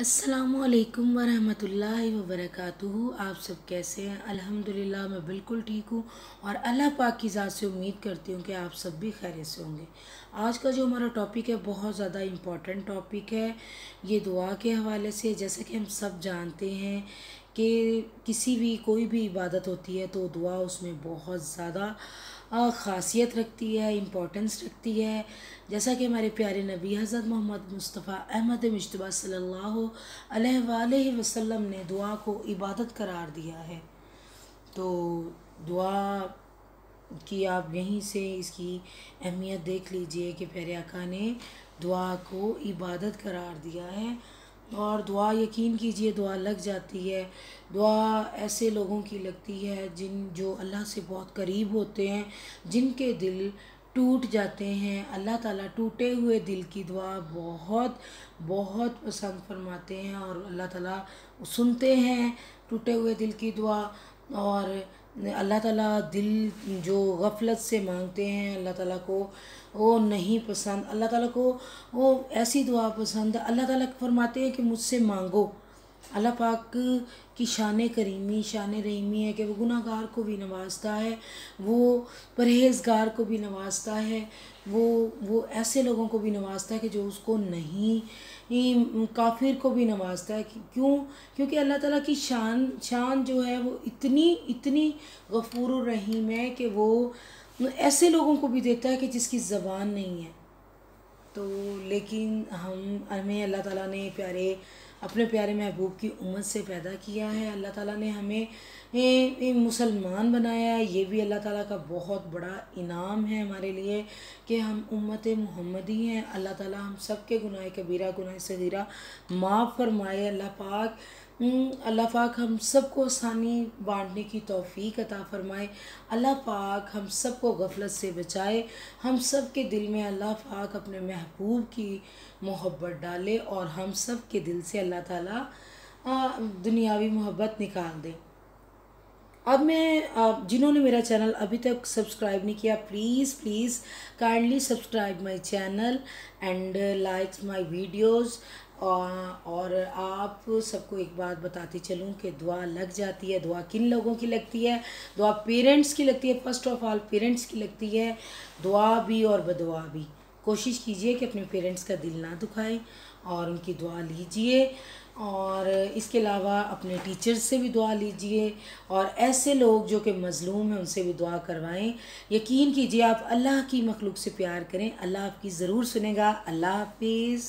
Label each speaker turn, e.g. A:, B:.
A: अस्सलामुअलैकुम वरहमतुल्लाहि वबरकातुहू। आप सब कैसे हैं? अल्हम्दुलिल्लाह मैं बिल्कुल ठीक हूँ और अल्लाह पाक की ज़ात से उम्मीद करती हूँ कि आप सब भी खैरियत से होंगे। आज का जो हमारा टॉपिक है बहुत ज़्यादा इम्पॉर्टेंट टॉपिक है। ये दुआ के हवाले से, जैसे कि हम सब जानते हैं कि किसी भी कोई भी इबादत होती है तो दुआ उसमें बहुत ज़्यादा ख़ासियत रखती है, इम्पोर्टेंस रखती है। जैसा कि हमारे प्यारे नबी हज़रत मोहम्मद मुस्तफ़ा अहमद मुज्तबा सल्लल्लाहु अलैहि वसल्लम ने दुआ को इबादत करार दिया है। तो दुआ की आप यहीं से इसकी अहमियत देख लीजिए कि प्यारे आका ने दुआ को इबादत करार दिया है। और दुआ यकीन कीजिए दुआ लग जाती है। दुआ ऐसे लोगों की लगती है जो अल्लाह से बहुत करीब होते हैं, जिनके दिल टूट जाते हैं। अल्लाह ताला टूटे हुए दिल की दुआ बहुत बहुत पसंद फरमाते हैं और अल्लाह ताला सुनते हैं टूटे हुए दिल की दुआ। और अल्लाह ताला दिल जो गफलत से मांगते हैं अल्लाह ताला को वो नहीं पसंद। अल्लाह ताला को वो ऐसी दुआ पसंद। अल्लाह ताला फरमाते हैं कि मुझसे मांगो। अल्लाह पाक की शान करीमी शान रहीमी है कि वो गुनाहगार को भी नवाजता है, वो परहेज़गार को भी नवाजता है, वो ऐसे लोगों को भी नवाजता है कि जो उसको नहीं, काफिर को भी नवाजता है। क्यों? क्योंकि अल्लाह ताला की शान जो है वो इतनी इतनी गफूर रहीम है कि वो ऐसे लोगों को भी देता है कि जिसकी ज़बान नहीं है। तो लेकिन हमें अल्लाह ताला ने अपने प्यारे महबूब की उम्मत से पैदा किया है। अल्लाह ताला ने हमें मुसलमान बनाया है। ये भी अल्लाह ताला का बहुत बड़ा इनाम है हमारे लिए कि हम उम्मत मोहम्मदी हैं। अल्लाह ताला हम सब के गुनाह कबीरा गुनाह सगीरा माफ़ फरमाए। अल्लाह पाक हम सबको आसानी बांटने की तौफीक अता फ़रमाए। अल्लाह पाक हम सबको गफलत से बचाए। हम सब के दिल में अल्लाह पाक अपने महबूब की मोहब्बत डाले और हम सब के दिल से अल्लाह ताला दुनियावी मोहब्बत निकाल दे। अब मैं जिन्होंने मेरा चैनल अभी तक सब्सक्राइब नहीं किया, please please kindly subscribe my channel and like my videos. और आप सबको एक बात बताती चलूँ कि दुआ लग जाती है। दुआ किन लोगों की लगती है? दुआ पेरेंट्स की लगती है। फर्स्ट ऑफ ऑल पेरेंट्स की लगती है दुआ भी और बदुआ भी। कोशिश कीजिए कि अपने पेरेंट्स का दिल ना दुखाएं और उनकी दुआ लीजिए। और इसके अलावा अपने टीचर्स से भी दुआ लीजिए और ऐसे लोग जो कि मज़लूम हैं उनसे भी दुआ करवाएं। यकीन कीजिए आप अल्लाह की मखलूक से प्यार करें, अल्लाह आपकी ज़रूर सुनेगा। अल्लाह हाफिज़।